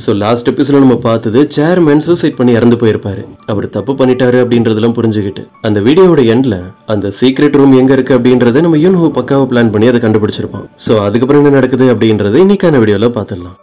So last எபிசோட நம்ம பார்த்தது சேர்மேன் சூசைட் பண்ணி இறந்து போயிருப்பாரு. அவர் தப்பு பண்ணிட்டாரு அப்படின்றதெல்லாம் புரிஞ்சுக்கிட்டு அந்த வீடியோட எண்ட்ல அந்த சீக்ரெட் ரூம் எங்க இருக்கு அப்படின்றத நம்ம யூன்ஹோ பக்காவா பிளான் பண்ணி அதை கண்டுபிடிச்சிருப்போம். ஸோ அதுக்கப்புறம் என்ன நடக்குது அப்படின்றத இன்னைக்கான வீடியோல பார்த்துடலாம்.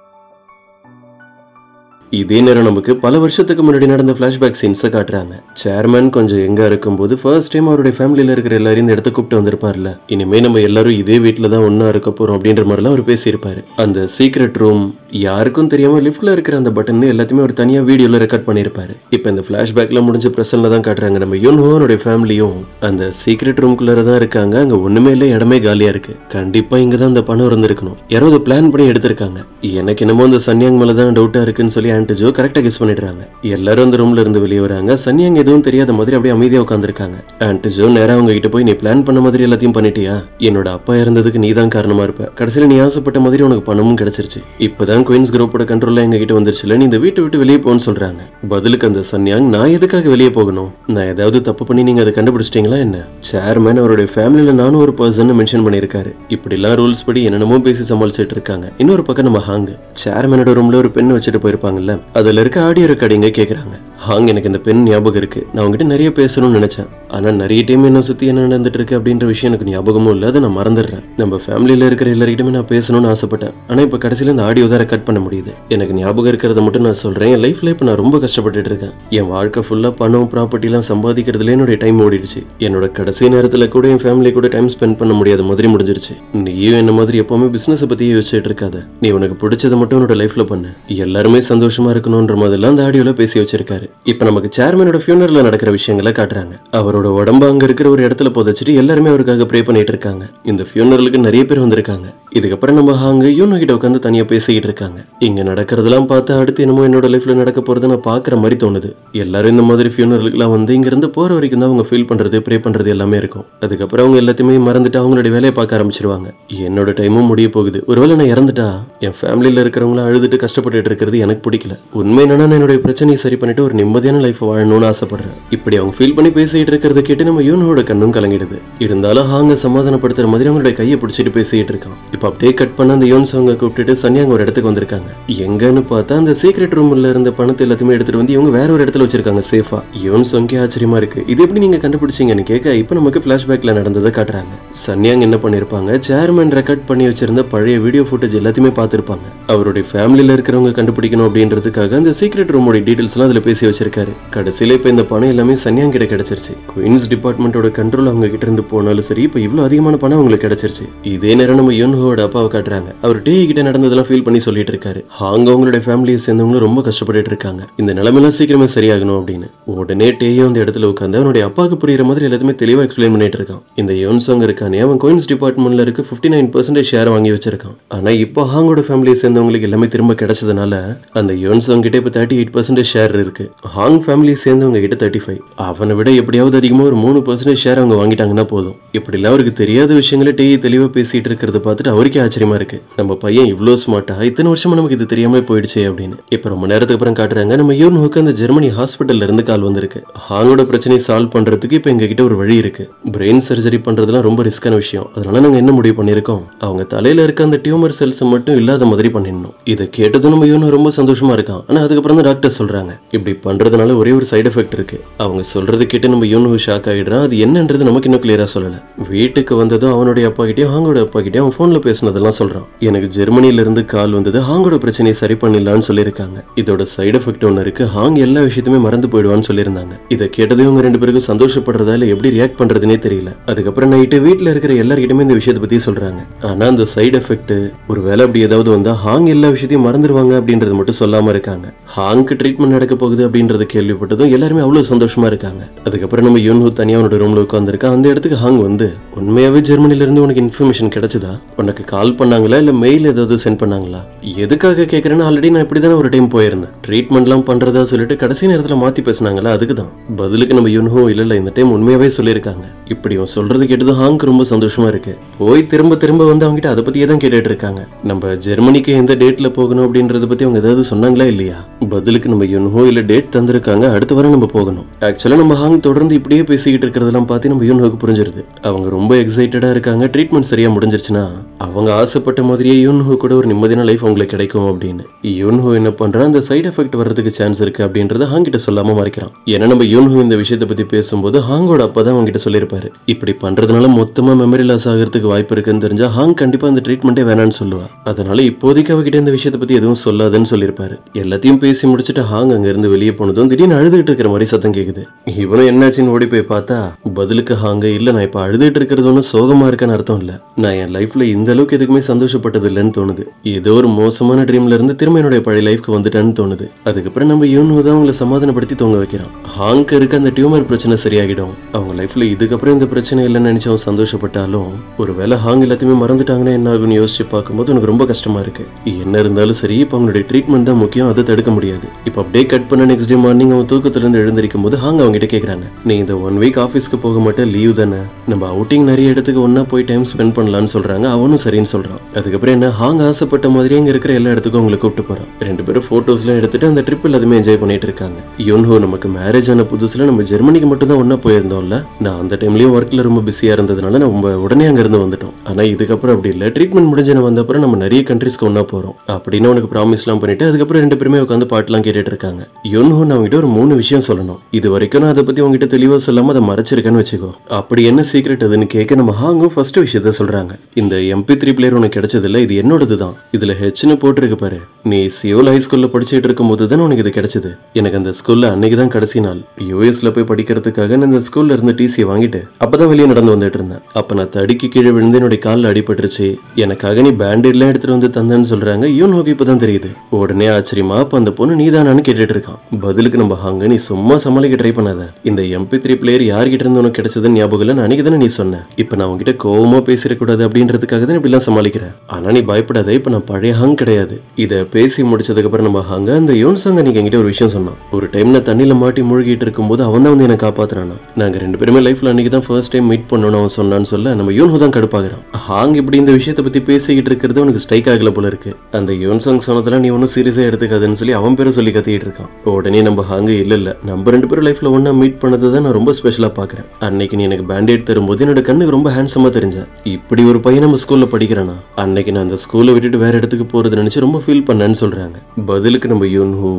இதே நேரம் நமக்கு பல வருஷத்துக்கு முன்னாடி நடந்த பிளாஷ்பேக் சீன்ஸை காட்டுறாங்க. சேர்மேன் கொஞ்சம் எங்க இருக்கும்போது ஃபர்ஸ்ட் டைம் அவருடைய ஃபேமிலியில இருக்கிற எல்லாரையும் இந்த இடத்த கூப்பிட்டு வந்திருப்பார்ல. இனிமே நம்ம எல்லாரும் இதே வீட்டில தான் ஒன்னா இருக்க போறோம் அப்படின்ற மாதிரிலாம் அவர் பேசியிருப்பாரு. அந்த சீக்ரெட் ரூம் யாருக்கும் தெரியாம லிஃப்ட்ல இருக்கிற அந்த பட்டன் எல்லாத்தையுமே ஒரு தனியா வீடியோல ரெக்கார்ட் பண்ணியிருப்பாரு. இப்போ இந்த பிளாஷ்பேக்ல முடிஞ்ச பிரசன்ல தான் காட்டுறாங்க. நம்ம யூன்ஹோனுடைய ஃபேமிலியும் அந்த சீக்ரெட் ரூம்குள்ளே தான் இருக்காங்க. அங்க ஒண்ணுமே இல்லை, இடமே காலியா இருக்கு. கண்டிப்பா இங்க தான் அந்த பணம் இருந்திருக்கணும். யாராவது பிளான் பண்ணி எடுத்திருக்காங்க. எனக்கு என்னமோ அந்த சன்யாங் மேல தான் டவுட்டா இருக்குன்னு சொல்லி ஆன்டிஜோ கரெக்டா கெஸ் பண்ணிடுறாங்க. எல்லாரும் அந்த ரூம்ல இருந்து வெளியே வராங்க. சன்யாங் எதுவும் தெரியாத மாதிரி அப்படியே அமைதியா உட்காந்துருக்காங்க. ஆன்டிஜோ நேரா அவங்க கிட்ட போய், நீ பிளான் பண்ண மாதிரி எல்லாத்தையும் பண்ணிட்டியா? என்னோட அப்பா இறந்ததுக்கு நீ தான் காரணமா இருப்ப. கடைசியில நீ ஆசைப்பட்ட மாதிரி உனக்கு பணமும் கிடைச்சிருச்சு. இப்பதான் குயின்ஸ் குரூப்போட கண்ட்ரோல்ல எங்க கிட்ட வந்துருச்சுல, நீ இந்த வீட்டை விட்டு வெளியே போன்னு சொல்றாங்க. பதிலுக்கு அந்த சன்யாங், நான் எதுக்காக வெளியே போகணும்? நான் ஏதாவது தப்பு பண்ணி நீங்க அதை கண்டுபிடிச்சிட்டீங்களா என்ன? சேர்மேன் அவருடைய ஃபேமிலியில நானும் ஒரு பர்சன் மென்ஷன் பண்ணிருக்காரு. இப்படி எல்லாம் ரூல்ஸ் படி என்னென்னமோ பேசி சமாளிச்சுட்டு இருக்காங்க. இன்னொரு பக்கம் நம்ம ஹாங் சேர்மேனோட ரூம்ல ஒரு பெண் வச்சுட்டு போயிருப்பாங்கல்ல, அதுல இருக்க ஆடியோ ரெக்கார்டிங்க கேக்குறாங்க. ஹாங், எனக்கு இந்த பெண் ஞாபகம் இருக்கு. நான் உங்ககிட்ட நிறைய பேசணும்னு நினைச்சேன். ஆனா நிறைய டைம் என்ன சுத்தி என்ன நடந்துட்டு இருக்கு அப்படின்ற விஷயம் எனக்கு ஞாபகமும் இல்ல. அதை நான் மறந்துடுறேன். நம்ம ஃபேமிலியில இருக்கிற எல்லார்கிட்டயுமே நான் பேசணும்னு ஆசைப்பட்டேன். ஆனா இப்ப கடைசியில இந்த ஆடியோ தான் ரெக்கார்ட் பண்ண முடியுது. எனக்கு ஞாபகம் இருக்கிறத மட்டும் நான் சொல்றேன். என் லைஃப்ல இப்ப நான் ரொம்ப கஷ்டப்பட்டுட்டு இருக்கேன். என் வாழ்க்கை ஃபுல்லா பணம் ப்ராப்பர்ட்டி எல்லாம் சம்பாதிக்கிறதுல என்னுடைய டைம் ஓடிடுச்சு. என்னோட கடைசி நேரத்துல கூட என் ஃபேமிலி கூட டைம் ஸ்பெண்ட் பண்ண முடியாத மாதிரி முடிஞ்சிருச்சு. நீயும் என்ன மாதிரி எப்பவுமே பிசினஸ் பத்தி யோசிச்சுட்டு இருக்காத. நீ உனக்கு பிடிச்சதை மட்டும் உன்னோட லைஃப்ல பண்ணு. எல்லாருமே சந்தோஷமா இருக்கணும்ன்ற மாதிரிலாம் அந்த ஆடியோல பேசி வச்சிருக்காரு. இப்ப நமக்கு சேர்மனோட ஃபியூனரல்ல நடக்கிற விஷயங்களை காட்டுறாங்க. அவரோட உடம்பு அங்க இருக்கிற ஒரு இடத்துல புதைச்சிட்டு எல்லாருமே அவருக்காக ப்ரே பண்ணிட்டு இருக்காங்க. இந்த ஃபியூனரலுக்கு நிறைய பேர் வந்திருக்காங்க. இதுக்கப்புறம் நம்ம ஹாங் யூனோ கிட்ட உட்காந்து தனியா பேசிக்கிட்டு இருக்காங்க. இங்க நடக்கிறதெல்லாம் பார்த்து அடுத்து என்னமோ என்னோட லைஃப்ல நடக்க போறது நான் பாக்குற மாதிரி தோணுது. எல்லாரும் இந்த மாதிரி ஃபியூனரலுக்குலாம் வந்து இங்க இருந்து போற வரைக்கும் தான் அவங்க ஃபீல் பண்றது ப்ரே பண்றது எல்லாமே இருக்கும். அதுக்கப்புறம் அவங்க எல்லாத்தையுமே மறந்துட்டு அவங்களோட வேலையை பார்க்க ஆரம்பிச்சிருவாங்க. என்னோட டைமும் முடிய போகுது. ஒருவேளை நான் இறந்துட்டா என் ஃபேமிலியில இருக்கிறவங்கள அழுதுட்டு கஷ்டப்பட்டு இருக்கிறது எனக்கு பிடிக்கல. உண்மை என்னன்னா என்னுடைய பிரச்சனையை சரி பண்ணிட்டு ஒரு நிம்மதியான லைஃப் வாழணும்னு ஆசைப்படுறேன். இப்படி அவங்க ஃபீல் பண்ணி பேசிட்டு இருக்கிறத கேட்டு நம்ம யூனோட கண்ணும் கலங்கிடுது. இருந்தாலும் ஹாங்க சமாதானப்படுத்துற மாதிரி அவங்களுடைய கையை பிடிச்சிட்டு பேசிட்டு இருக்கான். இப்ப அப்படியே கட் பண்ண அந்த யோன்ஸ் அவங்க கூப்பிட்டுட்டு சன்யாங் ஒரு இடத்துக்கு வந்திருக்காங்க. எங்கன்னு பார்த்தா அந்த சீக்ரெட் ரூம்ல இருந்த பணத்தை எல்லாத்தையுமே எடுத்துட்டு வந்து இவங்க வேற ஒரு இடத்துல வச்சிருக்காங்க சேஃபா. யோன்ஸ் அங்கே ஆச்சரியமா இருக்கு. இது எப்படி நீங்க கண்டுபிடிச்சீங்கன்னு கேட்க இப்ப நமக்கு பிளாஷ்பேக்ல நடந்ததை காட்டுறாங்க. சன்யாங் என்ன பண்ணிருப்பாங்க, சேர்மன் ரெக்கார்ட் பண்ணி வச்சிருந்த பழைய வீடியோ ஃபுட்டேஜ் எல்லாத்தையுமே பார்த்திருப்பாங்க. அவருடைய ஃபேமிலியில இருக்கிறவங்க கண்டுபிடிக்கணும் அப்படின்றதுக்காக அந்த சீக்ரெட் ரூமோட டீடைல்ஸ் எல்லாம் அதுல பேசி வச்சிருக்காரு. கடைசியில இப்ப இந்த பணம் எல்லாமே சன்யாங் கிட்ட கிடைச்சிருச்சு. குயின்ஸ் டிபார்ட்மெண்டோட கண்ட்ரோல் அவங்க கிட்ட இருந்து போனாலும் சரி, இப்ப இவ்வளவு அதிகமான பணம் அவங்களுக்கு கிடைச்சிருச்சு. இதே நேரம் நம்ம யூன்ஹோட அப்பாவை காட்டுறாங்க. அவர் டே கிட்ட நடந்ததெல்லாம் ஃபீல் பண்ணி சொல்லிட்டு இருக்காரு. ஹாங் அவங்களுடைய ஃபேமிலியை சேர்ந்தவங்களும் ரொம்ப கஷ்டப்பட்டு இருக்காங்க. இந்த நிலைமையெல்லாம் சீக்கிரமே சரியாகணும் அப்படின்னு. உடனே டேயும் அந்த இடத்துல உட்காந்து அவனுடைய அப்பாவுக்கு புரியுற மாதிரி எல்லாத்தையுமே தெளிவா எக்ஸ்பிளைன் பண்ணிட்டு இருக்கான். இந்த யோன்சாங் இருக்கானே, அவன் குயின்ஸ் டிபார்ட்மெண்ட்ல இருக்க 59% ஷேர் வாங்கி வச்சிருக்கான். ஆனா இப்போ ஹாங்கோட ஃபேமிலியை சேர்ந்தவங்களுக்கு எல்லாமே திரும்ப கிடைச்சதுனால அந்த யோன்சாங் கிட்ட இப்ப 38% ஷேர் இருக்கு. ஹாங் ஃபேமிலியை சேர்ந்தவங்க கிட்ட 35. அவனை விட எப்படியாவது அதிகமா ஒரு 3% ஷேர் அவங்க வாங்கிட்டாங்கன்னா போதும். இப்படி எல்லாம் அவருக்கு தெரியாத விஷயங்களை டே தெளிவா பேசிட்டு இருக்கிறத பார்த்துட்டு அவருக்கே ஆச்சரியமா இருக்கு. நம்ம பையன் இவ்வளவு ஸ்மார்ட்டா இத்தனை வருஷமா நமக்கு இது தெரியாம போயிடுச்சே அப்படின்னு. இப்ப ரொம்ப நேரத்துக்கு அப்புறம் காட்டுறாங்க, நம்ம யூன்ஹோக்கு அந்த ஜெர்மனி ஹாஸ்பிட்டல்ல இருந்து கால் வந்திருக்கு. ஹாங்கோட பிரச்சனையை சால்வ் பண்றதுக்கு இப்ப எங்க கிட்ட ஒரு வழி இருக்கு. பிரெயின் சர்ஜரி பண்றதுலாம் ரொம்ப ரிஸ்கான விஷயம். அதனால நாங்க என்ன முடிவு பண்ணிருக்கோம், அவங்க தலையில இருக்க அந்த டியூமர் செல்ஸ் மட்டும் இல்லாத மாதிரி பண்ணிடணும். இதை கேட்டதும் நம்ம யூனோ ரொம்ப சந்தோஷமா இருக்கான். ஆனா அதுக்கப்புறம் தான் டாக்டர் சொல்றாங்க, இப்படி பண்றதுனால ஒரே ஒரு சைடு எஃபெக்ட் இருக்கு. அவங்க சொல்றது கேட்டு நம்ம யூனோ ஷாக் ஆயிடுறான். அது என்னன்றது நமக்கு இன்னும் கிளியரா சொல்லல. வீட்டுக்கு வந்ததும் அவனுடைய அப்பா கிட்டயும் ஹாங்கோட அப்பா கிட்டயும் அவன் போன்ல பேசினதெல்லாம் சொல்றான். எனக்கு ஜெர்மனில இருந்து கால் வந்தது, ஹாங்கோட பிரச்சனையை சரி பண்ணிடலாம்னு சொல்லியிருக்காங்க. இதோட சைடு எஃபெக்ட் ஒன்னு இருக்கு. ஹாங் எல்லா விஷயத்தையுமே மறந்து போயிடுவான்னு சொல்லியிருந்தாங்க. இதை கேட்டதும் இவங்க ரெண்டு பேருக்கும் சந்தோஷப்படுறதா இல்ல எப்படி ரியாக்ட் பண்றதுனே தெரியல. அதுக்கப்புறம் நைட்டு வீட்டுல இருக்கிற எல்லார்கிட்டயுமே இந்த விஷயத்தை பத்தி சொல்றாங்க. ஆனா அந்த சைடு எஃபெக்ட் ஒரு வேலை அப்படி ஏதாவது வந்தா ஹாங் எல்லா விஷயத்தையும் மறந்துடுவாங்க அப்படின்றது மட்டும் சொல்லாம இருக்காங்க. ஹாங்க்கு ட்ரீட்மெண்ட் நடக்க போகுது அப்படின்றத கேள்விப்பட்டதும் எல்லாருமே அவ்வளவு சந்தோஷமா இருக்காங்க. அதுக்கப்புறம் நம்ம யூன்ஹோ தனியா அவனோட ரூம்ல உட்காந்துருக்கா. அந்த இடத்துக்கு ஹாங் வந்து, உண்மையாவே ஜெர்மனில இருந்து உனக்கு இன்ஃபர்மேஷன் கிடைச்சதா? உனக்கு கால் பண்ணாங்களா இல்ல மெயில் ஏதாவது சென்ட் பண்ணாங்களா? எதுக்காக கேட்கறேன்னா, ஆல்ரெடி நான் இப்படிதானே ஒரு டைம் போயிருந்தேன். ட்ரீட்மெண்ட் எல்லாம் பண்றதா சொல்லிட்டு கடைசி நேரத்துல மாத்தி பேசினாங்களா, அதுக்குதான். பதிலுக்கு நம்ம யூன்ஹோ இல்ல இந்த டைம் உண்மையாவே சொல்லியிருக்காங்க. இப்படி அவன் சொல்றது கேட்டதும் ஹாங்க்கு ரொம்ப சந்தோஷமா இருக்கு. போய் திரும்ப திரும்ப வந்து அவங்க கிட்ட அதை பத்தியே தான் கேட்டுட்டு இருக்காங்க. நம்ம ஜெர்மனிக்கு எந்த டேட்ல போகணும் அப்படின்றத பத்தி அவங்க ஏதாவது சொன்னாங்களா இல்லையா? பதிலுக்கு நம்ம யூன்ஹோ இல்ல டேட் தந்திருக்காங்க, அடுத்த வாரம் நம்ம போகணும். ஆக்சுவலா நம்ம ஹாங் தொடர்ந்து இப்படியே பேசிக்கிட்டு இருக்கிறதெல்லாம் பார்த்து நம்ம யூன்ஹோக்கு புரிஞ்சிருது. அவங்க ரொம்ப எக்ஸைட்டடா இருக்காங்க. ட்ரீட்மெண்ட் சரியா முடிஞ்சிருச்சுன்னா அவங்க ஆசைப்பட்ட மாதிரியே யூன்ஹோ கூட ஒரு நிம்மதியான லைஃப் அவங்களுக்கு கிடைக்கும் அப்படின்னு. யூன்ஹோ என்ன பண்றான், அந்த சைடு எஃபெக்ட் வர்றதுக்கு சான்ஸ் இருக்கு அப்படின்றத ஹாங் கிட்ட சொல்லாம மறைக்கிறான். ஏன்னா நம்ம யூன்ஹோ இந்த விஷயத்தை பத்தி பேசும்போது ஹாங்கோட அப்பா தான் அவங்க கிட்ட சொல்லியிருப்பாரு, இப்படி பண்றதுனால மொத்தமா மெமரி லாஸ் ஆகிறதுக்கு வாய்ப்பு இருக்குன்னு தெரிஞ்சா ஹாங் கண்டிப்பா அந்த ட்ரீட்மெண்ட்டே வேணான்னு சொல்லுவா. அதனால இப்போதைக்கு அவகிட்ட இந்த விஷயத்தை பத்தி எதுவும் சொல்லாதுன்னு சொல்லியிருப்பாரு. எல்லாத்தையும் பேசி முடிச்சுட்டு ஹாங் அங்க இருந்து வெளியே போனதும் திடீர்னு அழுதுகிட்டு இருக்கிற மாதிரி சத்தம் கேக்குது. இவனும் என்னாச்சுன்னு ஓடி போய் பார்த்தா பதிலுக்கு ஹாங்க, இல்ல நான் இப்ப அழுதுட்டு இருக்கிறது ஒன்னும் சோகமா இருக்கன்னு அர்த்தம் இல்ல, நான் என் லைஃப்ல இந்த அளவுக்கு எதுக்குமே சந்தோஷப்பட்டது இல்லைன்னு தோணுது, ஏதோ ஒரு மோசமான ட்ரீம்ல இருந்து திரும்ப என்னுடைய பழைய லைஃப்க்கு வந்துட்டான்னு தோணுது. அதுக்கப்புறம் நம்ம யூன்ஹோ தான் அவங்களை சமாதானப்படுத்தி தூங்க வைக்கிறான். ஹாங்க்கு இருக்க அந்த டியூமர் பிரச்சனை சரியாகிடும், அவங்க லைஃப்ல இதுக்கப்புறம் இந்த பிரச்சனை இல்லைன்னு நினைச்சு அவன் சந்தோஷப்பட்டாலும் ஒருவேளை ஹாங் எல்லாத்தையுமே மறந்துட்டாங்கன்னா என்ன ஆகும்னு யோசிச்சு பார்க்கும்போது எனக்கு ரொம்ப கஷ்டமா இருக்கு. என்ன இருந்தாலும் சரி, இப்ப அவனுடைய ட்ரீட்மெண்ட் தான் முக்கியம், அதை தடுக்க முடியாது. இப்ப அப்படியே கட் பண்ண நெக்ஸ்ட் டே மார்னிங் அவன் தூக்கத்துல இருந்து எழுந்திருக்கும் போது ஹாங் அவங்க கிட்ட கேக்குறாங்க, நீ இந்த 1 வீக் ஆபீஸ்க்கு போக மாட்டேன், லீவ் தானே, நம்ம அவுட்டிங் நிறைய இடத்துக்கு ஒன்னா போய் டைம் ஸ்பெண்ட் பண்ணலாம்னு சொல்றாங்க. அவனும் சரின்னு சொல்றான். அதுக்கப்புறம் என்ன, ஹாங் ஆசைப்பட்ட மாதிரியே இங்க இருக்கிற எல்லா இடத்துக்கும் அவங்களை கூப்பிட்டு போறான். 2 பேரும் போட்டோஸ்லாம் எடுத்துட்டு அந்த ட்ரிப் எல்லாத்தையுமே என்ஜாய் பண்ணிட்டு இருக்காங்க. யூன்ஹோ, நமக்கு மேரேஜ் ஆன புதுசுல நம்ம ஜெர்மனிக்கு மட்டும் தான் ஒன்னா போயிருந்தோம்ல, நான் அந்த டைம்லயும் ஒர்க்ல ரொம்ப பிஸியா இருந்ததுனால நம்ம உடனே அங்க இருந்து வந்துட்டோம். ஆனா இதுக்கப்புறம் அப்படி இல்ல, ட்ரீட்மெண்ட் முடிஞ்ச வந்த அப்புறம் நம்ம நிறைய கண்ட்ரீஸ்க்கு ஒன்னா போறோம் அப்படின்னு உனக்கு ப்ராமிஸ் எல்லாம் பண்ணிட்டு அதுக்கப்புறம் 2 பேருமே உட்காந்து பாட்டுலாம் கேட்டுட்டு இருக்காங்க. யூன்ஹோ, நான் உங்ககிட்ட ஒரு 3 விஷயம் சொல்லணும், இது வரைக்கும் நான் அதை பத்தி உங்ககிட்ட தெளிவா சொல்லாம அதை மறைச்சிருக்கேன்னு வச்சுக்கோ, அப்படி என்ன சீக்ரெட் அதுன்னு கேட்க நம்ம ஹாங்கும் ஃபர்ஸ்ட் விஷயத்த சொல்றாங்க. இந்த MP3 பிளேயர் உனக்கு கிடைச்சது இல்ல, இது என்னோடது தான், இதுல ஹெச்னு போட்டிருக்கு பாரு, நீ சியோல் ஹை ஸ்கூல்ல படிச்சுட்டு இருக்கும் போது தான் உனக்கு இது கிடைச்சது. எனக்கு அந்த ஸ்கூல்ல அன்னைக்கு தான் கடைசி நாள், யூஎஸ்ல போய் படிக்கிறதுக்காக நான் இந்த ஸ்கூல்ல இருந்து டிசியை வாங்கிட்டு அப்பதான் வெளியே நடந்து வந்துட்டு இருந்தேன். அப்ப நான் தடுக்கி கீழே விழுந்து என்னுடைய காலில் அடிபட்டுருச்சு, எனக்காக நீ பேண்டேட்லாம் எடுத்துட்டு வந்து தந்தேன்னு சொல்றாங்க. யூன்ஹோக்கு இப்பதான் தெரியுது. உடனே ஆச்சரியமா, அப்ப அந்த பொண்ணு நீதானான்னு கேட்டுட்டு இருக்கான். பதிலுக்கு நம்ம ஹாங்க, நீ சும்மா சமாளிக்க ட்ரை பண்ணாத, இந்த MP3 பிளேயர் யார்கிட்ட இருந்து உனக்கு கிடைச்சதுன்னு ஞாபகம் இல்ல, அன்னைக்கு தானே நீ சொன்ன, இப்ப நான் உங்ககிட்ட கோவமா பேசிடக்கூடாது அப்படின்றதுக்காக தான் இப்படி எல்லாம் சமாளிக்கிறேன். ஆனா நீ பயப்படாத, இப்ப நான் பழைய ஹாங் கிடையாது. இத பேசி முடிச்சதுக்கு அப்புறம் நம்ம ஹாங்க, அந்த யோன்சாங்க நீங்க என்கிட்ட ஒரு விஷயம் சொன்னான், ஒரு டைம் நான் தண்ணியில மாட்டி முழுகிட்டு இருக்கும்போது அவன் தான் வந்து என்ன காப்பாத்துறானா, நாங்க 2 பேருமே லைஃப்ல அன்னைக்கு தான் ஃபர்ஸ்ட் டைம் மீட் பண்ணணும் அவன் சொன்னான்னு சொல்ல நம்ம யூன்ஹோ தான் கடுப்பாகிறான். ஹாங் இப்படி இந்த விஷயத்தை பத்தி பேசிக்கிட்டு இருக்கிறது உனக்கு ஸ்ட்ரைக் ஆகல போல இருக்கு, அந்த யோன்சாங் சொன்னதெல்லாம் நீ ஒன்னும் சீரியஸா எடுத்துக்காதுன்னு சொல்லி அவன் பேரை சொல்லி கத்திட்டு இருக்கான். உடனே நம்ம ஹாங்க, இல்ல நம்ம 2 பேரும் லைஃப்ல ஒன்னா மீட் பண்ணதை தான் நான் ரொம்ப ஸ்பெஷலா பாக்குறேன், அன்னைக்கு நீ எனக்கு பேண்டேட் தரும்போது என்னோட கண்ணுக்கு ரொம்ப ஹேண்ட்ஸமா தெரிஞ்ச, இப்படி ஒரு பையன் நம்ம ஸ்கூல்ல படிக்கிறானா, அன்னைக்கு நான் அந்த ஸ்கூலை விட்டுட்டு வேற இடத்துக்கு போறது நினைச்சு ரொம்ப ஃபீல் பண்ணேன்னு சொல்றாங்க. பதிலுக்கு நம்ம யூன்ஹோ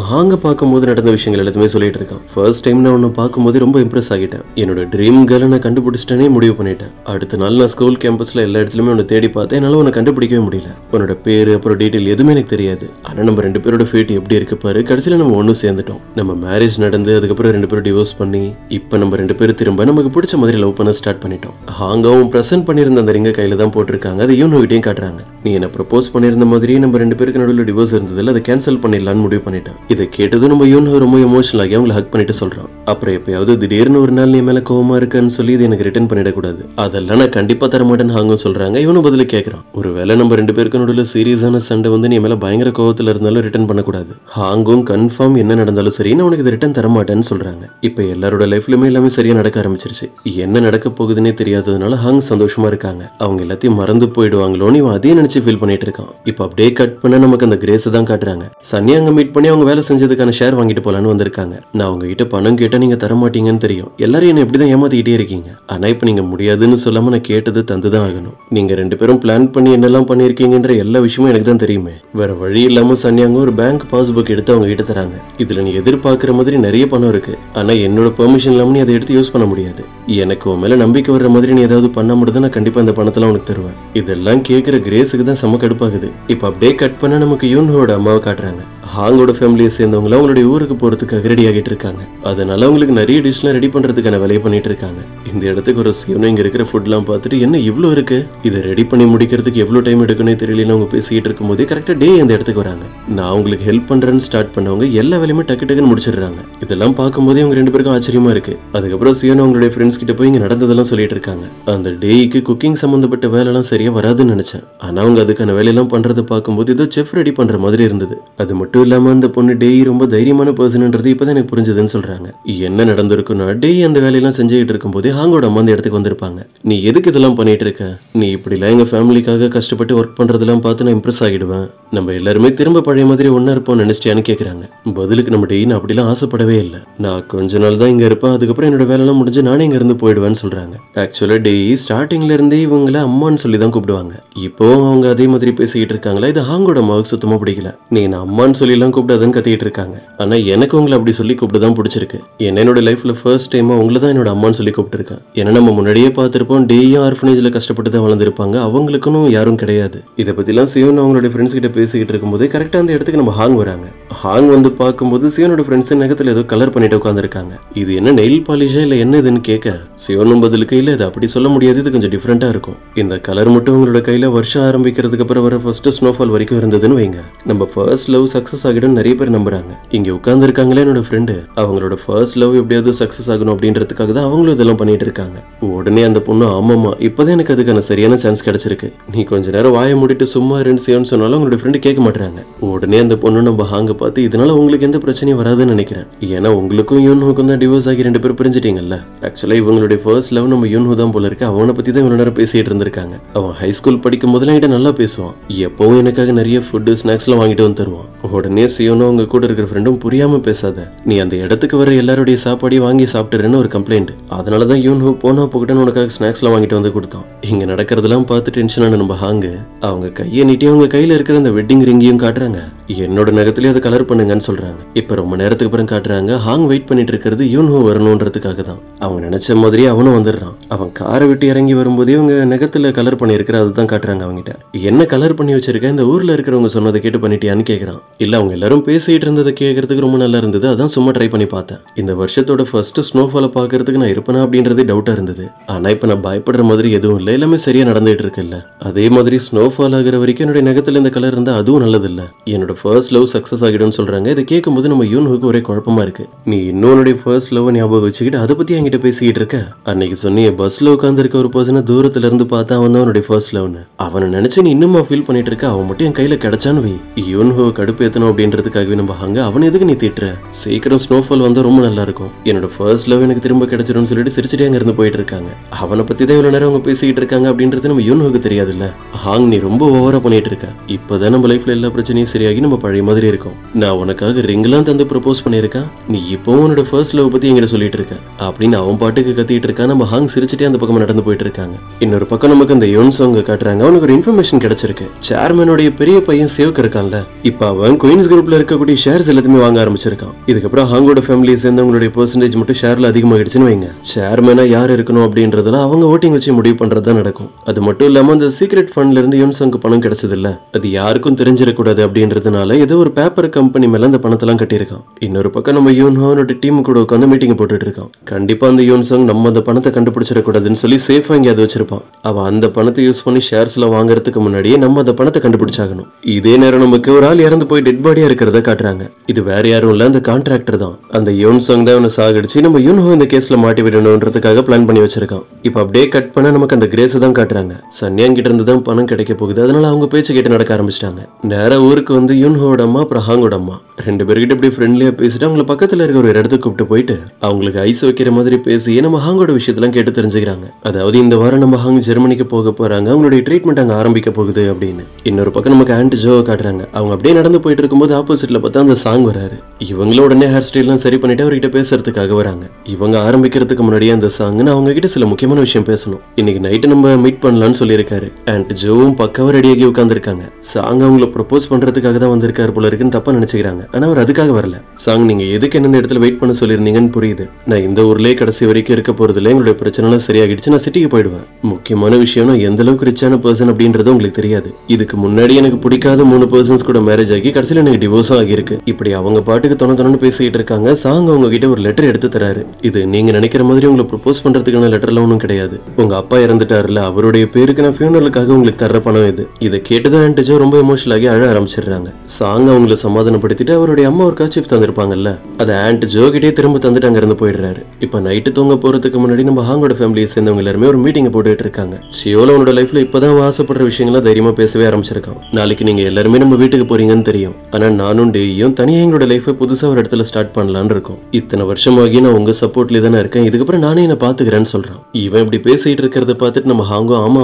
ஹாங்க பார்க்கும்போது நடந்த விஷயங்கள் எல்லாத்தையுமே சொல்லிட்டு இருக்கான். ஃபர்ஸ்ட் டைம் நான் உன்னை பார்க்கும்போது ரொம்ப இம்ப்ரெஸ் ஆகிட்டேன், என்னோட ட்ரீம் கேர்ளை நான் கண்டுபிடிச்சிட்டேனே முடிவு பண்ணிட்டேன். அடுத்த நாள் நான் ஸ்கூல் கேம்பஸ்ல எல்லா இடத்துலயுமே உன்னை தேடி பார்த்தேன், என்னால உன்னை கண்டுபிடிக்கவே முடியல, உன்னோட பேரு அப்புறம் டீடைல் எதுவுமே எனக்கு தெரியாது. ஆனா நம்ம 2 பேரோட ஃபேட் எப்படி இருக்கு பாரு, கடைசியில நம்ம ஒன்னும் சேர்ந்துட்டோம், நம்ம மேரேஜ் நடந்து அதுக்கப்புறம் 2 பேரும் டிவோர்ஸ் பண்ணி இப்ப நம்ம 2 பேரும் திரும்ப நமக்கு பிடிச்ச மாதிரி லவ் பண்ண ஸ்டார்ட் பண்ணிட்டோம். ஹாங்காவும் பிரசன்ட் பண்ணிருந்த அந்த ரிங்க கையில தான் போட்டிருக்காங்க, அதை யூன்ஹோகிட்டையும் காட்டுறாங்க. நீ என்ன ப்ரப்போஸ் பண்ணிருந்த மாதிரியே நம்ம 2 பேருக்கு நடுவில் டிவோர்ஸ் இருந்ததில்ல, அதை கேன்சல் பண்ணிடலான்னு முடிவு பண்ணிட்டேன். இதை கேட்டதும் நம்ம யூன்ஹோ ரொம்ப எமோஷனல் ஆகி அவங்களை ஹக் பண்ணிட்டு சொல்றான். அப்புறம் எப்பயாவது திடீர்னு ஒரு நாள் நீ மேல கோவமா இருக்குன்னு சொல்லி இது எனக்கு ரிட்டர்ன் பண்ணிடக்கூடாது, அதெல்லாம் நான் கண்டிப்பா தரமாட்டேன்னு ஹாங்கும் சொல்றாங்க. இவனும் பதில கேட்கறான், ஒருவேளை நம்ம 2 பேருக்கு நடுவில் சீரியஸான சண்டை வந்து நீ மேல பயங்கர கோவத்துல இருந்தாலும் ரிட்டர்ன் பண்ணக்கூடாது. ஹாங்கும் கன்ஃபார்ம் என்ன நடந்தாலும் சரி நான் உனக்கு இது ரிட்டர்ன் தரமாட்டேன்னு சொல்றாங்க. இப்ப எல்லாரோட லைஃப்லயுமே எல்லாமே சரியா நடக்க ஆரம்பிச்சிருச்சு. என்ன நடக்க போகுதுன்னே தெரியாததுனால ஹாங் சந்தோஷமா இருக்காங்க. அவங்க எல்லாத்தையும் மறந்து போயிடுவாங்களோன்னு இவன் அதே நினைச்சு ஃபீல் பண்ணிட்டு இருக்கான். இப்ப அப்படியே கட் பண்ண நமக்கு அந்த கிரேஸை தான் காட்டுறாங்க. சன்னி அங்க மீட் பண்ணி அவங்க வேலை செஞ்சதுக்கான ஷேர் வாங்கிட்டு போலான்னு வந்திருக்காங்க. நான் அவங்க கிட்ட பணம் கேட்டா நீங்க தர மாட்டீங்கன்னு தெரியும், எல்லாரும் என்ன இப்படிதான் ஏமாத்திக்கிட்டே இருக்கீங்க, ஆனா இப்ப நீங்க முடியாதுன்னு சொல்லாம நான் கேட்டது தந்துதான் ஆகணும். நீங்க 2 பேரும் பிளான் பண்ணி என்னெல்லாம் பண்ணிருக்கீங்கன்ற எல்லா விஷயமும் எனக்கு தான் தெரியுமே. வேற வழி இல்லாம சன்னியாங்க ஒரு பேங்க் பாஸ்புக் எடுத்து அவங்க கிட்ட தராங்க. இதுல நீ எதிர்பார்க்கிற மாதிரி நிறைய பணம் இருக்கு, ஆனா என்னோட பெர்மிஷன் இல்லாம நீ அதை எடுத்து யூஸ் பண்ண முடியாது. எனக்கு உன் மேல நம்பிக்கை வர்ற மாதிரி நீ ஏதாவது பண்ண முடியுது, நான் கண்டிப்பா அந்த பணத்தெல்லாம் உனக்கு தருவேன். இதெல்லாம் கேட்கிற கிரேஸுக்கு தான் செம கடுப்பாகுது. இப்ப அப்படியே கட் பண்ண நமக்கு யூன்ஹோட அம்மாவை காட்டுறாங்க. ஹாங்கோட ஃபேமிலியை சேர்ந்தவங்க அவங்களுடைய ஊருக்கு போறதுக்காக ரெடி ஆகிட்டு இருக்காங்க. அதனால அவங்களுக்கு நிறைய டிஷ்லாம் ரெடி பண்றதுக்கான வேலையை பண்ணிட்டு இருக்காங்க. இந்த இடத்துக்கு ஒரு சிவனும் இங்க இருக்கிற ஃபுட்லாம் பார்த்துட்டு என்ன இவ்வளவு இருக்கு, இதை ரெடி பண்ணி முடிக்கிறதுக்கு எவ்வளவு டைம் எடுக்கணும் தெரியல அவங்க பேசிக்கிட்டு இருக்கும் போதே கரெக்டா டே அந்த இடத்துக்கு வராங்க. நான் உங்களுக்கு ஹெல்ப் பண்றேன்னு ஸ்டார்ட் பண்ணவங்க எல்லா வேலையுமே டக்கு டக்குன்னு முடிச்சிடுறாங்க. இதெல்லாம் பார்க்கும்போதே அவங்க 2 பேருக்கும் ஆச்சரியமா இருக்கு. அதுக்கப்புறம் சிவன் அவங்களுடைய ஃப்ரெண்ட்ஸ் கிட்ட போய் இங்க நடந்ததெல்லாம் சொல்லிட்டு இருக்காங்க. அந்த டேக்கு குக்கிங் சம்பந்தப்பட்ட வேலை எல்லாம் சரியா வராதுன்னு நினைச்சேன், ஆனா அவங்க அதுக்கான வேலையெல்லாம் பண்றதை பார்க்கும்போது ஏதோ செஃப் ரெடி பண்ற மாதிரி இருந்தது. அது மட்டும் மட்டும் இல்லாம அந்த பொண்ணு டேய் ரொம்ப தைரியமான பர்சன்ன்றது இப்பதான் எனக்கு புரிஞ்சதுன்னு சொல்றாங்க. என்ன நடந்திருக்குன்னா டேய் அந்த வேலையெல்லாம் செஞ்சுக்கிட்டு இருக்கும்போதே ஹாங்கோட அம்மா அந்த இடத்துக்கு வந்திருப்பாங்க. நீ எதுக்கு இதெல்லாம் பண்ணிட்டு இருக்க, நீ இப்படிலாம் எங்க ஃபேமிலிக்காக கஷ்டப்பட்டு ஒர்க் பண்றதெல்லாம் பார்த்து நான் இம்ப்ரெஸ் ஆகிடுவேன், நம்ம எல்லாருமே திரும்ப பழைய மாதிரி ஒன்னா இருப்போம் நினைச்சிட்டியான்னு கேக்குறாங்க. பதிலுக்கு நம்ம டேய் நான் அப்படிலாம் ஆசைப்படவே இல்லை, நான் கொஞ்ச நாள் தான் இங்க இருப்பேன், அதுக்கப்புறம் என்னோட வேலையெல்லாம் முடிஞ்சு நானே இங்க இருந்து போயிடுவேன்னு சொல்றாங்க. ஆக்சுவலா டேய் ஸ்டார்டிங்ல இருந்தே இவங்கள அம்மான்னு சொல்லி தான் கூப்பிடுவாங்க. இப்போ அவங்க அதே மாதிரி பேசிக்கிட்டு இருக்காங்களா, இது ஹாங்கோட அம்மாவுக்கு சுத்தமா பிடிக்கல. நீ நான் அம்மான்னு சொல்லி எல்லாம் கூப்பிடாதுன்னு கத்திட்டு இருக்காங்க. ஆனா எனக்கு உங்களை அப்படி சொல்லி கூப்பிட்டுதான் பிடிச்சிருக்கு. என்னோட லைஃப்ல ஃபர்ஸ்ட் டைமா உங்களை தான் என்னோட அம்மான்னு சொல்லி கூப்பிட்டுருக்கேன். ஏன்னா நம்ம முன்னாடியே பார்த்திருப்போம் டேயும் ஆர்ஃபனேஜ்ல கஷ்டப்பட்டு தான் வளர்ந்துருப்பாங்க, அவங்களுக்குன்னு யாரும் கிடையாது. இதை பத்திலாம் சிவன் அவங்களோட ஃப்ரெண்ட்ஸ் கிட்ட பேசிக்கிட்டு இருக்கும்போது கரெக்டா அந்த இடத்துக்கு நம்ம ஹாங் வராங்க. ஹாங் வந்து பார்க்கும்போது சிவனோட ஃப்ரெண்ட்ஸ் நகத்துல ஏதோ கலர் பண்ணிட்டு உட்காந்துருக்காங்க. இது என்ன நெயில் பாலிஷா இல்ல என்ன இதுன்னு கேட்க சிவனும் பதிலுக்கு இல்ல இது அப்படி சொல்ல முடியாது, இது கொஞ்சம் டிஃப்ரெண்டா இருக்கும். இந்த கலர் மட்டும் உங்களோட கையில வருஷம் ஆரம்பிக்கிறதுக்கு அப்புறம் வர ஃபர்ஸ்ட் ஸ்னோஃபால் வரைக்கும் இருந்ததுன்னு வைங்க, நம்ம ஃபர்ஸ்ட் லவ் சக்சஸ் ஆகிடும் நிறைய பேர் நம்புறாங்க. இங்க உட்கார்ந்து இருக்காங்களே என்னோட ஃப்ரெண்டு, அவங்களோட ஃபர்ஸ்ட் லவ் எப்படியாவது சக்சஸ் ஆகணும் அப்படின்றதுக்காக தான் அவங்களும் இதெல்லாம் பண்ணிட்டு இருக்காங்க. உடனே அந்த பொண்ணு ஆமாமா இப்பதான் எனக்கு அதுக்கான சரியான சான்ஸ் கிடைச்சிருக்கு, நீ கொஞ்ச நேரம் வாயை மூடிட்டு சும்மா ரெண்டு சிவன் சொன்னாலும் அவங்களோட ஃப்ரெண்டு கேட்க மாட்டாங்க. உடனே அந்த பொண்ணு நம்ம ஹாங்க பார்த்து இதனால உங்களுக்கு எந்த பிரச்சனையும் வராதுன்னு நினைக்கிறேன், ஏன்னா உங்களுக்கும் யூன்ஹுக்கும் தான் டிவோர்ஸ் ஆகி ரெண்டு பேரும் பிரிஞ்சிட்டீங்கல்ல. ஆக்சுவலா இவங்களுடைய ஃபர்ஸ்ட் லவ் நம்ம யூன்ஹு தான் போல இருக்கு, அவனை பத்தி தான் இவ்வளவு நேரம் பேசிட்டு இருந்திருக்காங்க. அவன் ஹை ஸ்கூல் படிக்கும் போதெல்லாம் என்கிட்ட நல்லா பேசுவான், எப்பவும் எனக்காக நிறைய ஃபுட்டு ஸ்நாக்ஸ் எல்லாம் வாங்கிட்டு வந்து தருவான். உடனே சிவனும் அவங்க கூட இருக்கிற ஃப்ரெண்டும் புரியாம பேசாத, நீ அந்த இடத்துக்கு வர எல்லாருடைய சாப்பாடையும் வாங்கி சாப்பிட்டுறேன்னு ஒரு கம்ப்ளைண்ட், அதனாலதான் யூன்ஹு போனா போக்கிட்ட உனக்காக ஸ்நாக்ஸ் எல்லாம் வாங்கிட்டு வந்து கொடுத்தான். இங்க நடக்கிறதெல்லாம் பார்த்து டென்ஷனான நம்ம ஹாங்கு அவங்க கையை நீட்டி அவங்க கையில இருக்கிற அந்த வெட்டிங் ரிங்கையும் காட்டுறாங்க. என்னோட நகத்திலேயே அதை கலர் பண்ணுங்கன்னு சொல்றாங்க. இப்ப ரொம்ப நேரத்துக்கு அப்புறம் காட்டுறாங்க ஹாங் வெயிட் பண்ணிட்டு இருக்கிறது யூன்ஹு வரணும்ன்றதுக்காக தான். அவங்க நினைச்ச மாதிரியே அவனும் வந்துடுறான். அவன் காரை விட்டு இறங்கி வரும்போதே இவங்க நகத்துல கலர் பண்ணிருக்கிற அதுதான் காட்டுறாங்க. அவங்கிட்ட என்ன கலர் பண்ணி வச்சிருக்க, இந்த ஊர்ல இருக்கிறவங்க சொன்னதை கேட்டு பண்ணிட்டியான்னு கேக்குறான். இல்ல அவங்க எல்லாரும் பேசிட்டு இருந்ததை கேட்கறதுக்கு ரொம்ப நல்லா இருந்தது, அதான் சும்மா ட்ரை பண்ணி பார்த்தேன். இந்த வருஷத்தோட ஃபர்ஸ்ட் ஸ்னோஃபாலை பாக்குறதுக்கு நான் இருப்பேனா அப்படின்றதே டவுட்டா இருந்தது. ஆனா இப்ப நான் பயப்படுற மாதிரி எதுவும் இல்லை, எல்லாமே சரியா நடந்துட்டு இருக்குல்ல. அதே மாதிரி ஸ்னோஃபால் ஆகிற வரைக்கும் என்னோட நகத்துல இந்த கலர் இருந்தா அதுவும் நல்லது இல்ல. என்னோட ஃபர்ஸ்ட் லவ் சக்சஸ் ஆகிடும்னு சொல்றாங்க. இதை கேட்கும்போது நம்ம யூன்ஹுக்கு ஒரே குழப்பமா இருக்கு. நீ இன்னொன்னுடைய ஃபர்ஸ்ட் லவ் ஞாபகம் வச்சுக்கிட்டு அதை பத்தி என்கிட்ட பேசிக்கிட்டு இருக்க, அன்னைக்கு சொன்னிய பஸ்ல உட்கார்ந்து இருக்க ஒரு பர்சனை தூரத்துல இருந்து பார்த்தா அவன் தான் அவனுடைய ஃபர்ஸ்ட் லவ்னு, அவனை நினைச்சு நீ இன்னுமா ஃபீல் பண்ணிட்டு இருக்க, அவன் மட்டும் என் கையில கிடைச்சான்னு வை. யூன்ஹுவை கடுப்பேத்தணும் அப்படின்றதுக்காகவே நம்ம அங்க அவனை எதுக்கு நீ திட்டுற, சீக்கிரம் ஸ்னோஃபால் வந்தா ரொம்ப நல்லா இருக்கும், என்னோட ஃபர்ஸ்ட் லவ் எனக்கு திரும்ப கிடைச்சிரும்னு சொல்லிட்டு சிரிச்சுட்டே அங்க இருந்து போயிட்டு இருக்காங்க. அவனை பத்தி தான் இவ்வளவு நேரம் அவங்க பேசிக்கிட்டு இருக்காங்க அப்படின்றது நம்ம யூன்ஹுக்கு தெரியாதுல்ல. ஹாங் நீ ரொம்ப ஓவரா பண்ணிட்டு இருக்க, இப்பதான் நம்ம லைஃப்ல எல்லா பிரச்சனையும் சரியாகி நம்ம பழைய மாதிரி இருக்கும். நான் உனக்காக ரிங்லாம் தந்து ப்ரப்போஸ் பண்ணிருக்கேன், நீ இப்போ உன்னோட ஃபர்ஸ்ட் லவ் பத்தி எங்கிட்ட சொல்லிட்டு இருக்க அப்படின்னு அவன் பாட்டுக்கு கத்திட்டு இருக்கா. நம்ம ஹாங் சிரிச்சுட்டே அந்த பக்கம் நடந்து போயிட்டு இருக்காங்க. இன்னொரு பக்கம் நமக்கு அந்த யோன்சாங் காட்டுறாங்க. அவனுக்கு ஒரு இன்ஃபர்மேஷன் கிடைச்சிருக்கு. சேர்மனுடைய பெரிய பையன் சேவ் இருக்கான்ல, இப்ப அவன் குயின்ஸ் குரூப்ல இருக்கக்கூடிய ஷேர்ஸ் எல்லாத்தையுமே வாங்க ஆரம்பிச்சிருக்கான். இதுக்கப்புறம் ஹாங்கோட ஃபேமிலியை சேர்ந்தவங்களுடைய பெர்சன்டேஜ் மட்டும் ஷேர்ல அதிகமாகிடுச்சுன்னு வைங்க, சேர்மனா யார் இருக்கணும் அப்படின்றதுல அவங்க ஓட்டிங் வச்சு முடிவு பண்றதுதான் நடக்கும். அது மட்டும் இல்லாம அந்த சீக்ரெட் ஃபண்ட்ல இருந்து யோன்சாங்க்கு பணம் கிடைச்சது இல்ல, அது யாருக்கும் தெரிஞ்சிடக்கூடாது அப்படின்றதுனால ஏதோ ஒரு பேப்பர் கம்பெனி மேல அந்த பணத்தெல்லாம் கட்டியிருக்கான். இன்னொரு பக்கம் நம்ம யூன்ஹோனோட டீம் கூட உட்காந்து மீட்டிங் போட்டுட்டு இருக்கான். கண்டிப்பா அந்த யோன்சாங் நம்ம அந்த பணத்தை கண்டுபிடிச்சிடக்கூடாதுன்னு சொல்லி சேஃபா எங்கேயாவது வச்சிருப்பான். அவன் அந்த பணத்தை யூஸ் பண்ணி ஷேர்ஸ்ல வாங்குறதுக்கு முன்னாடியே நம்ம அந்த பணத்தை கண்டுபிடிச்சாகணும். இதே நேரம் நமக்கு ஒரு ஆள் இறந்து போய் டெட் பாடியா இருக்கிறத காட்டுறாங்க. இது வேற யாரும் இல்ல, அந்த கான்ட்ராக்டர் தான். அந்த யோன்சாங் தான் அவனை சாகடிச்சு நம்ம யூன்ஹோ இந்த கேஸ்ல மாட்டி விடணும்ன்றதுக்காக பிளான் பண்ணி வச்சிருக்கான். இப்ப அப்படியே கட் பண்ண நமக்கு அந்த கிரேஸ் தான் காட்டுறாங்க. சன்யாங் கிட்ட இருந்து தான் பணம் கிடைக்க போகுது, அதனால அவங்க பேச்சு கேட்டு நடக்க ஆரம்பிச்சிட்டாங்க. நேரா ஊருக்கு வந்து யூன்ஹோட அம்மா அப்புறம் ஹாங்கோட அம்மா ரெண்டு பேர்கிட்ட இப்படி ஃப்ரெண்ட்லியா பேசிட்டு அவங்களை பக்கத்துல இருக்க ஒரு இடத்துக்கு கூப்பிட்டு போயிட்டு அவங்களுக்கு ஐஸ் வைக்கிற மாதிரி பேசி நம்ம ஹாங்கோட விஷயத்தெல்லாம் கேட்டு தெரிஞ்சுக்கிறாங்க. அதாவது இந்த வாரம் நம்ம ஹாங் ஜெர்மனிக்கு போக போறாங்க, அவங்களுடைய ட்ரீட்மெண்ட் அங்க ஆரம்பிக்க போகுது அப்படின்னு. இன்னொரு பக்கம் நமக்கு ஆண்ட் ஜோ காட்டுறாங்க. அவங்க அப்படியே நடந்து போயிட்டு இருக்கும்போது ஆப்போசிட்ல பார்த்தா அந்த சாங் வராரு. இவங்கள உடனே ஹேர் ஸ்டைல்லாம் சரி பண்ணிட்டு அவர்கிட்ட பேசுறதுக்காக வராங்க. இவங்க ஆரம்பிக்கிறதுக்கு முன்னாடியே அந்த சாங் அவங்க கிட்ட சில முக்கியமான விஷயம் பேசணும், இன்னைக்கு நைட்டு நம்ம மீட் பண்ணலாம்னு சொல்லியிருக்காரு. ஆண்ட் ஜோவும் பக்காவா ரெடியாகி உட்காந்துருக்காங்க. சாங் அவங்களை ப்ரப்போஸ் பண்றதுக்காக தான் வந்திருக்காரு போல இருக்குன்னு தப்பா நினைச்சுக்கிறாங்க. ஆனா அவர் அதுக்காக வரல. சாங் நீங்க எதுக்கு என்ன இடத்துல வெயிட் பண்ண சொல்லியிருந்தீங்கன்னு புரியுது, நான் இந்த ஊர்லயே கடைசி வரைக்கும் இருக்க போறது இல்லை, எங்களுடைய பிரச்சனை எல்லாம் சரியாகிடுச்சு, நான் சிட்டிக்கு போயிடுவேன். முக்கியமான விஷயம் நான் எந்த அளவுக்கு ரிச்சான பர்சன் அப்படின்றது உங்களுக்கு தெரியாது. இதுக்கு முன்னாடி எனக்கு பிடிக்காத 3 பர்சன்ஸ் கூட மேரேஜ் ஆகி கடைசியில் எனக்கு டிவோர்ஸும் ஆகிருக்கு. இப்படி அவங்க பாட்டுக்கு தொண பேசிட்டு இருக்காங்க. சாங் அவங்க கிட்ட ஒரு லெட்டர் எடுத்து தராரு. இது நீங்க நினைக்கிற மாதிரி உங்களை ப்ரப்போஸ் பண்றதுக்கான லெட்டர்லாம் ஒன்றும் கிடையாது. உங்க அப்பா இறந்துட்டாருல, அவருடைய பேருக்கு நான் ஃபியூனலுக்காக உங்களுக்கு தர பணம் இது. இதை கேட்டுதான் ஆன்டிஜோ ரொம்ப எமோஷனல் ஆகி அழ ஆரம்பிச்சிடுறாங்க. சாங் அவங்களை சமாதானப்படுத்திட்டு அவருடைய அம்மா ஒரு கர்ச்சீஃப் தந்திருப்பாங்கல்ல, அதை ஆண்ட் ஜோ கிட்டே திரும்ப தந்துட்டு அங்க இருந்து போயிடுறாரு. இப்ப நைட்டு தூங்க போறதுக்கு முன்னாடி நம்ம ஹாங்கோட ஃபேமிலியை சேர்ந்தவங்க எல்லாருமே ஒரு மீட்டிங் போட்டுட்டு இருக்காங்க. சியோல அவனோட லைஃப்ல இப்பதான் அவன் ஆசைப்படுற விஷயங்கள தைரியமா பேசவே ஆரம்பிச்சிருக்கான். நாளைக்கு நீங்க எல்லாருமே நம்ம வீட்டுக்கு போறீங்கன்னு தெரியும். ஆனா நானும் டேயும் தனியா எங்களோட லைஃபை புதுசா ஒரு இடத்துல ஸ்டார்ட் பண்ணலான்னு இருக்கோம். இத்தனை வருஷமாகி நான் உங்க சப்போர்ட்ல தானே இருக்கேன், இதுக்கப்புறம் நானே என்ன பாத்துக்கிறேன்னு சொல்றான். இவன் இப்படி பேசிட்டு இருக்கிறத பார்த்துட்டு நம்ம ஹாங்கோ ஆமா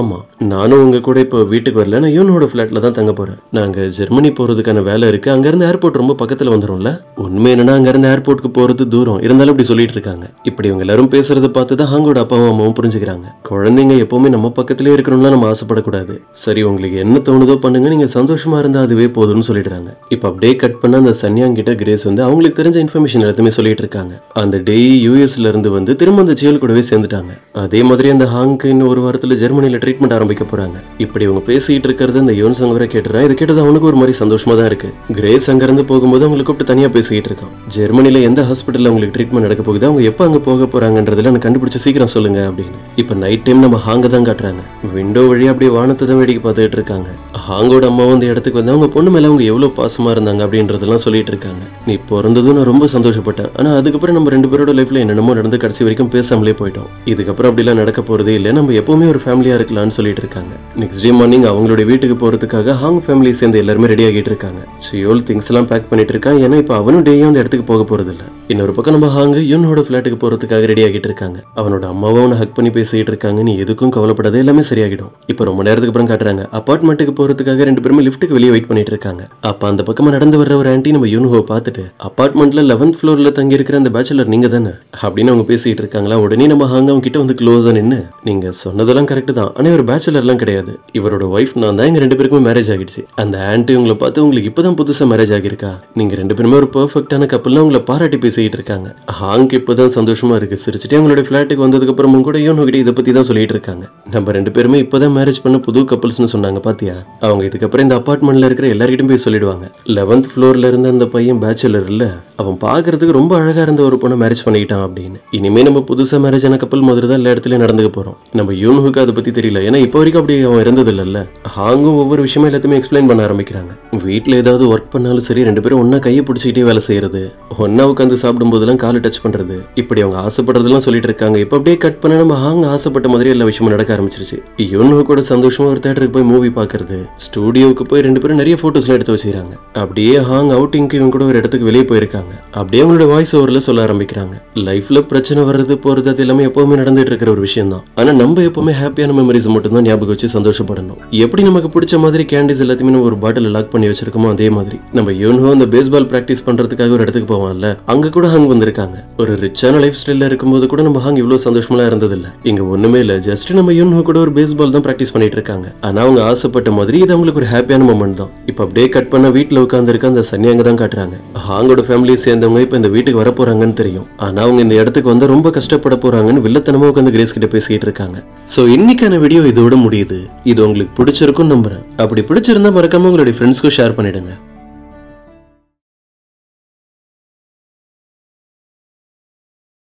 நானும் உங்க கூட இப்போ வீட்டுக்கு வரல, நான் யூனோட பிளாட்ல தான் தங்க போறேன். நாங்க ஜெர்மனி போறதுக்கான வேலை இருக்கு, அங்க இருந்து ஏர்போர்ட் ரொம்ப பக்கத்துல வந்துரும்ல. உண்மை என்னன்னா அங்க இருந்து ஏர்போர்ட்டுக்கு போறது தூரம், இருந்தாலும் இப்படி சொல்லிட்டு இருக்காங்க. இப்படி இவங்க எல்லாரும் பேசுறத பார்த்து தான் ஹாங்கோட அப்பாவும் அம்மாவும் புரிஞ்சுக்கிறாங்க. குழந்தைங்க எப்பவுமே நம்ம பக்கத்திலே இருக்கணும்னா நம்ம ஆசைப்படக்கூடாது. சரி உங்களுக்கு என்ன தோணுதோ பண்ணுங்க, நீங்க சந்தோஷமா இருந்தா அதுவே போதும்னு சொல்லிடுறாங்க. இப்ப அப்படியே கட் பண்ண அந்த சன்யாங் கிட்ட கிரேஸ் வந்து அவங்களுக்கு தெரிஞ்ச இன்ஃபர்மேஷன் எல்லாத்தையுமே சொல்லிட்டு இருக்காங்க. அந்த டே யூஎஸ்ல இருந்து வந்து திரும்ப அந்த ஜெயில் கூடவே சேர்ந்துட்டாங்க. அதே மாதிரி அந்த ஹாங்க்கு இன்னும் ஒரு வாரத்துல ஜெர்மனில ட்ரீட்மெண்ட் ஆரம்பிக்க போறாங்க. இப்படி அவங்க பேசிட்டு இருக்கிறது அந்த யோன்சங் வரை கேட்டுறான். இது கேட்டது அவனுக்கு ஒரு மாதிரி சந்தோஷமா தான் இருக்கு. கிரேஸ் அங்க இருந்து போகும்போது அவங்களை கூப்பிட்டு தனியா பேசிட்டு இருக்கான். ஜெர்மனில எந்த ஹாஸ்பிட்டல்ல அவங்களுக்கு ட்ரீட்மெண்ட் நடக்க போகுது, அவங்க எப்ப அங்க போக போறாங்கன்றதுல எனக்கு கண்டுபிடிச்சு சீக்கிரம் சொல்லுங்க அப்படின்னு. இப்ப நைட் டைம் நம்ம ஹாங்க தான் காட்டுறாங்க. விண்டோ வழியா அப்படியே வானத்தை தான் வேடிக்கை பார்த்துட்டு இருக்காங்க. ஹாங்கோட அம்மாவும் அந்த இடத்துக்கு வந்து அவங்க பொண்ணு மேல அவங்க எவ்வளவு பாசமா இருந்தாங்க அப்படின்றதெல்லாம் சொல்லிட்டு இருக்காங்க. நீ பிறந்ததும் நான் ரொம்ப சந்தோஷப்பட்டேன், ஆனா அதுக்கப்புறம் நம்ம ரெண்டு பேரோட லைஃப்ல என்னென்னமோ நடந்து கடைசி வரைக்கும் பேசாமலே போயிட்டோம். இதுக்கப்புறம் அப்படிலாம் நடக்க போறதே இல்லை, நம்ம எப்பவுமே ஒரு ஃபேமிலியா இருக்கலாம்னு சொல்லிட்டு இருக்காங்க. நெக்ஸ்ட் டே மார்னிங் அவங்களுடைய வீட்டுக்கு போறதுக்காக ஹாங் ஃபேமிலி சேர்ந்து எல்லாருமே ரெடி ஆகிட்டு இருக்காங்க. சியோல் திங்ஸ் எல்லாம் பேக் பண்ணிட்டு இருக்கான். ஏன்னா இப்ப அவனும் டேயும் அந்த இடத்துக்கு போக போறது இல்ல. இன்னொரு பக்கம் நம்ம ஹாங் யூனோட பிளாட்டுக்கு போறதுக்காக ரெடி ஆகிட்டு இருக்காங்க. அவனோட அம்மாவும் அவனை ஹக் பண்ணி பேசிட்டு இருக்காங்க. நீ எதுக்கும் கவலைப்படாத, எல்லாமே சரியாகிடும். இப்ப ரொம்ப நேரத்துக்கு அப்புறம் காட்டுறாங்க அபார்ட்மெண்ட்டுக்கு போறதுக்காக ரெண்டு பேருமே லிஃப்ட்டுக்கு வெளியே வெயிட் பண்ணிட்டு இருக்காங்க. அப்ப அந்த பக்கமா நடந்து வர்ற ஒரு ஆன்ட்டி நம்ம யூனோவை பார்த்துட்டு அபார்ட்மெண்ட்ல 11th ஃப்ளோர்ல தங்கி இருக்கிற அந்த பேச்சுலர் நீங்க தானே அப்படின்னு அவங்க பேசிட்டு இருக்காங்களா. உடனே நம்ம ஹாங் அவங்க கிட்ட வந்து க்ளோஸா நின்னு, நீங்க சொன்னதெல்லாம் கரெக்ட் தான், ஆனா இவர் பேச்சுலர்லாம் கிடையாது, இவரோட ஒய்ஃப் நான் தான், எங்க ரெண்டு பேருக்குமே மேரேஜ் ஆகிடுச்சு. அந்த ஆன்ட்டி உங்களை பார்த்து உங்களுக்கு இப்பதான் புதுசா மேரேஜ் ஆகிருக்கா, நீங்க ரெண்டு பேருமே ஒரு பெர்ஃபெக்டான கப்பல்னு உங்களை பாராட்டி பேசிட்டு இருக்காங்க. ஹாங்க்கு இப்பதான் சந்தோஷமா இருக்கு. சிரிச்சுட்டே அவங்களோட ஃபிளாட்டுக்கு வந்ததுக்கு அப்புறமும் கூட யூனோ கிட்ட இதை பத்தி தான் சொல்லிட்டு இருக்காங்க. நம்ம ரெண்டு பேருமே இப்பதான் மேரேஜ் பண்ண புது கப்பல்ஸ்னு சொன்னாங்க பாத்தியா, அவங்க இதுக்கப்புறம் இந்த அபார்ட்மெண்ட்ல இருக்கிற எல்லார்கிட்டும் போய் சொல்லிடுவாங்க 11th ஃப்ளோர்ல இருந்த அந்த பையன் பேச்சுலர் இல்ல, அவன் பாக்குறதுக்கு ரொம்ப அழகா இருந்த ஒரு பொண்ணை மேரேஜ் பண்ணிக்கிட்டான் அப்படின்னு. இனிமே நம்ம புதுசா மேரேஜ் ஆன கப்பல் மாதிரி தான் எல்லா இடத்துலயும் நடந்துக்க போறோம். நம்ம யூனுக்கு அதை பத்தி தெரியல, ஏன்னா இப்போ வரைக்கும் அப்படி அவன் இருந்தது இல்ல. ஹாங்கும் ஒவ்வொரு விஷயமா எல்லாத்தையுமே எக்ஸ்பிளைன் பண்ண ஆரம்பிக்கிறாங்க. வீட்டுல ஏதாவது ஒர்க் பண்ணாலும் சரி, ரெண்டு பேரும் ஒன்னா கையை பிடிச்சிக்கிட்டே வேலை செய்யறது, ஒன்னா உட்காந்து சாப்பிடும் போதெல்லாம் காலை டச் பண்றது, இப்படி அவங்க ஆசைப்படுறதெல்லாம் சொல்லிட்டு இருக்காங்க. இப்ப அப்படியே கட் பண்ண நம்ம ஹாங் ஆசைப்பட்ட மாதிரி எல்லா விஷயமும் நடக்க ஆரம்பிச்சிருச்சு. யூனு கூட சந்தோஷமா ஒரு தியேட்டருக்கு போய் மூவி பாக்குறது, ஸ்டூடியோவுக்கு போய் ரெண்டு பேரும் நிறைய போட்டோஸ்லாம் எடுத்து வச்சுக்கிறாங்க. அப்படியே ஹாங் அவுட்டிங்க்கு இவங்க கூட ஒரு இடத்துக்கு வெளியே போயிருக்காங்க. அப்படியே அவங்களோட வாய்ஸ் ஓவர்ல சொல்ல ஆரம்பிக்கிறாங்க. லைஃப்ல பிரச்சனை வர்றது போறது அது எல்லாமே எப்பவுமே நடந்துட்டு இருக்கிற ஒரு விஷயம் தான். ஆனா நம்ம எப்பவுமே ஹாப்பியான மெமரிஸ் மட்டும் தான் ஞாபகம் வச்சு சந்தோஷப்படணும். எப்படி நமக்கு பிடிச்ச மாதிரி கேண்டிஸ் எல்லாத்தையுமே நம்ம ஒரு பாட்டில் லாக் பண்ணி வச்சிருக்கோமோ அதே மாதிரி நம்ம யூன்ஹோ அந்த பேஸ்பால் பிராக்டிஸ் பண்றதுக்காக ஒரு இடத்துக்கு போவான்ல, அங்க கூட ஹாங் வந்திருக்காங்க. ஒரு ரிச்சான லைஃப் ஸ்டைல்ல இருக்கும்போது கூட நம்ம ஹாங் இவ்வளவு சந்தோஷமா இருந்தது இல்ல. இங்க ஒண்ணுமே இல்ல, ஜஸ்ட் நம்ம யூன்ஹோ கூட ஒரு பேஸ்பால் தான் பிராக்டிஸ் பண்ணிட்டு இருக்காங்க. ஆனா அவங்க ஆசைப்பட்ட மாதிரி இது அவங்களுக்கு ஒரு ஹாப்பியான மொமெண்ட் தான். இப்ப அப்படியே கட் பண்ண வீட்டுல உட்கார்ந்து இருக்க அந்த சன்யாங்க தான் காட்டுறாங்க. ஹாங்கோட ஃபேமிலியை சேர்ந்தவங்க இப்ப இந்த வீட்டுக்கு வர போறாங்கன்னு தெரியும். ஆனா அவங்க இந்த இடத்துக்கு வந்து ரொம்ப கஷ்டப்பட போறாங்கன்னு வில்லத்தனமா உட்காந்து கிரேஸ் கிட்ட பேசிட்டு இருக்காங்க. சோ இன்னைக்கான வீடியோ இதோட முடியுது. இது உங்களுக்கு பிடிச்சிருக்கும் நம்புறேன். அப்படி பிடிச்சிருந்தா மறக்காம உங்களுடைய ஃப்ரெண்ட்ஸ்க்கும் ஷேர் பண்ணிடுங்க.